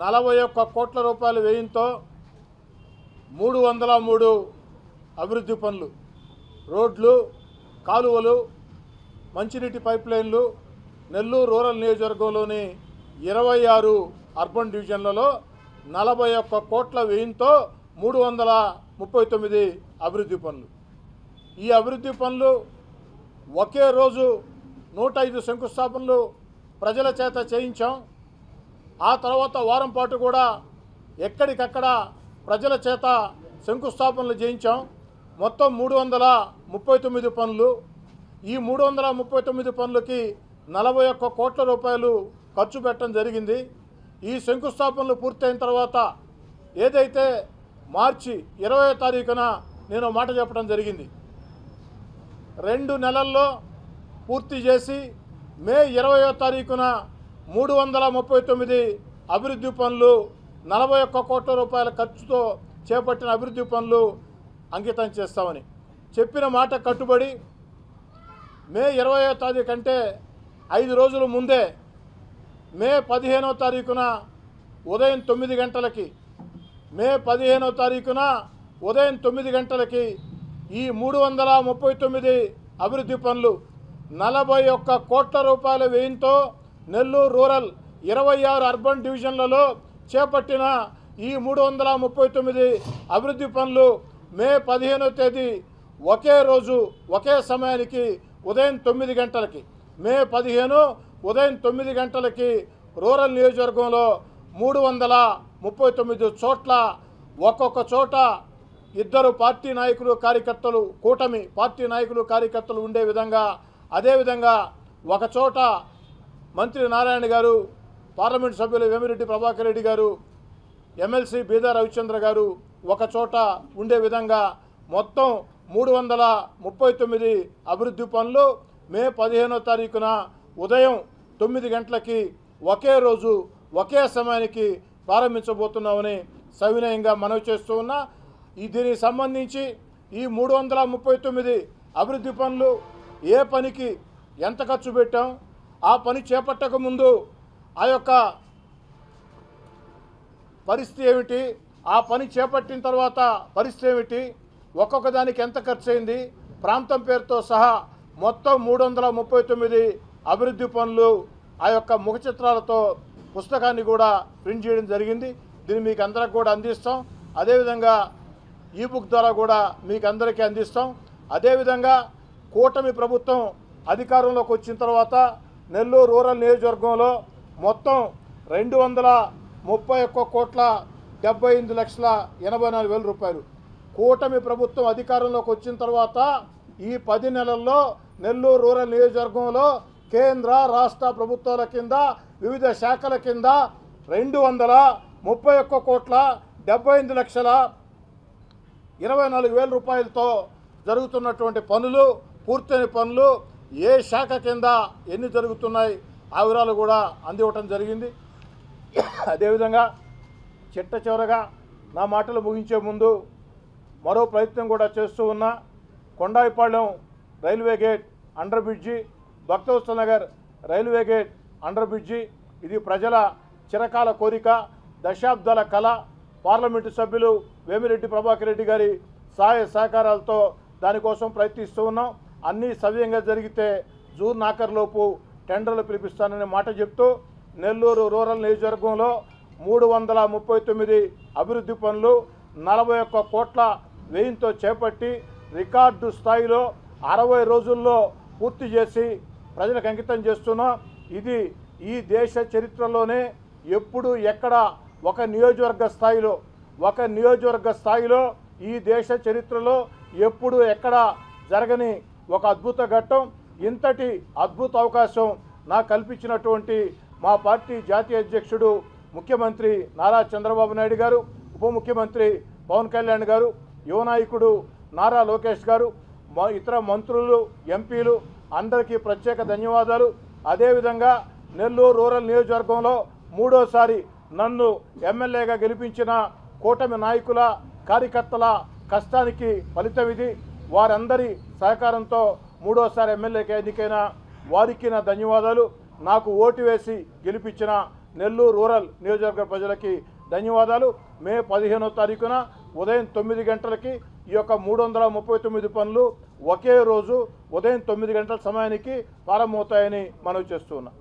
41 కోట్ల రూపాయల వ్యయంతో 303 అభివృద్ధి పనులు, రోడ్లు, కాలువలు, మంచినీటి పైప్ లైన్లు నెల్లూరు రూరల్ నియోజకవర్గంలోని 26 అర్బన్ డివిజన్లలో 41 కోట్ల వ్యయంతో 339 అభివృద్ధి పనులు. ఈ అభివృద్ధి పనులు ఒకే రోజు 105 శంకుస్థాపనలు ప్రజల చేత చేయించాం. ఆ తర్వాత వారం పాటు కూడా ఎక్కడికక్కడ ప్రజల చేత శంకుస్థాపనలు చేయించాం. మొత్తం 339 పనులు. ఈ 339 పనులకి 41 కోట్ల రూపాయలు ఖర్చు పెట్టడం జరిగింది. ఈ శంకుస్థాపనలు పూర్తయిన తర్వాత ఏదైతే మార్చి 20వ తారీఖున నేను మాట చెప్పడం జరిగింది, 2 నెలల్లో పూర్తి చేసి మే 20వ తారీఖున 339 అభివృద్ధి పనులు 41 కోట్ల రూపాయల ఖర్చుతో చేపట్టిన అభివృద్ధి పనులు అంకితం చేస్తామని చెప్పిన మాట కట్టుబడి మే 20వ తారీఖు అంటే 5 రోజుల ముందే మే 15వ తారీఖున ఉదయం 9 గంటలకి ఉదయం 9 గంటలకి ఈ 339 అభివృద్ధి పనులు 41 కోట్ల రూపాయల వ్యయంతో నెల్లూరు రూరల్ 26 అర్బన్ డివిజన్లలో చేపట్టిన ఈ 339 అభివృద్ధి పనులు మే 15వ తేదీ ఒకే రోజు ఒకే సమయానికి ఉదయం 9 గంటలకి మే 15 ఉదయం 9 గంటలకి రూరల్ నియోజకవర్గంలో 339 చోట్ల ఒక్కొక్క చోట ఇద్దరు పార్టీ నాయకులు కార్యకర్తలు, కూటమి పార్టీ నాయకులు కార్యకర్తలు ఉండే విధంగా, అదేవిధంగా ఒక చోట మంత్రి నారాయణ గారు, పార్లమెంట్ సభ్యులు వేమిరెడ్డి ప్రభాకర్ రెడ్డి గారు, ఎమ్మెల్సీ బీదా రవిచంద్ర గారు ఒక చోట ఉండే విధంగా మొత్తం 339 అభివృద్ధి పనులు మే 15వ తారీఖున ఉదయం 9 గంటలకి ఒకే రోజు ఒకే సమయానికి ప్రారంభించబోతున్నామని సవినయంగా మనవి చేస్తూ ఉన్నా. దీనికి సంబంధించి ఈ 339 అభివృద్ధి పనులు ఏ పనికి ఎంత ఖర్చు పెట్టాం, ఆ పని చేపట్టక ముందు ఆ యొక్క పరిస్థితి ఏమిటి, ఆ పని చేపట్టిన తర్వాత పరిస్థితి ఏమిటి, ఒక్కొక్క దానికి ఎంత ఖర్చు అయింది, ప్రాంతం పేరుతో సహా మొత్తం 339 అభివృద్ధి పనులు ఆ యొక్క ముఖ చిత్రాలతో పుస్తకాన్ని కూడా ప్రింట్ చేయడం జరిగింది. దీన్ని మీకు అందరికి కూడా అందిస్తాం. అదేవిధంగా ఈబుక్ ద్వారా కూడా మీకు అందరికీ అందిస్తాం. అదేవిధంగా కూటమి ప్రభుత్వం అధికారంలోకి వచ్చిన తర్వాత నెల్లూరు రూరల్ నియోజకవర్గంలో మొత్తం 231 కోట్ల 78,84,000 రూపాయలు కూటమి ప్రభుత్వం అధికారంలోకి వచ్చిన తర్వాత ఈ 10 నెలల్లో నెల్లూరు రూరల్ నియోజకవర్గంలో కేంద్ర రాష్ట్ర ప్రభుత్వాల కింద వివిధ శాఖల కింద 231 కోట్ల 78,24,000 రూపాయలతో జరుగుతున్నటువంటి పనులు, పూర్తయిన పనులు ఏ శాఖ కింద ఎన్ని జరుగుతున్నాయి ఆ వివరాలు కూడా అందివ్వటం జరిగింది. అదేవిధంగా చిట్ట చివరగా నా మాటలు ముగించే ముందు మరో ప్రయత్నం కూడా చేస్తూ ఉన్నా. Kondayipalyam railway gate under bridge, Bhaktavatsala Nagar railway gate under bridge, ఇది ప్రజల చిరకాల కోరిక, దశాబ్దాల కళ. పార్లమెంటు సభ్యులు వేమిరెడ్డి ప్రభాకర్ రెడ్డి గారి సహాయ సహకారాలతో దానికోసం ప్రయత్నిస్తూ ఉన్నాం. అన్నీ సవ్యంగా జరిగితే జూన్ ఆఖరులోపు టెండర్లు పిలిపిస్తానని మాట చెప్తూ నెల్లూరు రూరల్ నియోజకవర్గంలో 339 అభివృద్ధి పనులు 41 కోట్ల వ్యయంతో చేపట్టి రికార్డు స్థాయిలో 60 రోజుల్లో పూర్తి చేసి ప్రజలకు అంకితం చేస్తున్నాం. ఇది ఈ దేశ చరిత్రలోనే ఎప్పుడు ఎక్కడ ఒక నియోజకవర్గ స్థాయిలో ఈ దేశ చరిత్రలో ఎప్పుడు ఎక్కడ జరగని ఒక అద్భుత ఘట్టం. ఇంతటి అద్భుత అవకాశం నాకు కల్పించినటువంటి మా పార్టీ జాతీయ అధ్యక్షుడు ముఖ్యమంత్రి నారా చంద్రబాబు నాయుడు గారు, ఉప ముఖ్యమంత్రి పవన్ కళ్యాణ్ గారు, యువ నాయకుడు నారా లోకేష్ గారు, ఇతర మంత్రులు, ఎంపీలు అందరికీ ప్రత్యేక ధన్యవాదాలు. అదేవిధంగా నెల్లూరు రూరల్ నియోజకవర్గంలో 3వసారి నన్ను ఎమ్మెల్యేగా గెలిపించిన కూటమి నాయకుల, కార్యకర్తల కష్టానికి ఫలితం ఇది. వారందరి సహకారంతో 3వసారి ఎమ్మెల్యేగా ఎన్నికైన వారికి నా ధన్యవాదాలు. నాకు ఓటు వేసి గెలిపించిన నెల్లూరు రూరల్ నియోజకవర్గ ప్రజలకి ధన్యవాదాలు. మే 15వ తారీఖున ఉదయం 9 గంటలకి ఈ యొక్క 339 పనులు ఒకే రోజు ఉదయం 9 గంటల సమయానికి ప్రారంభమవుతాయని మనవి చేస్తున్నాం.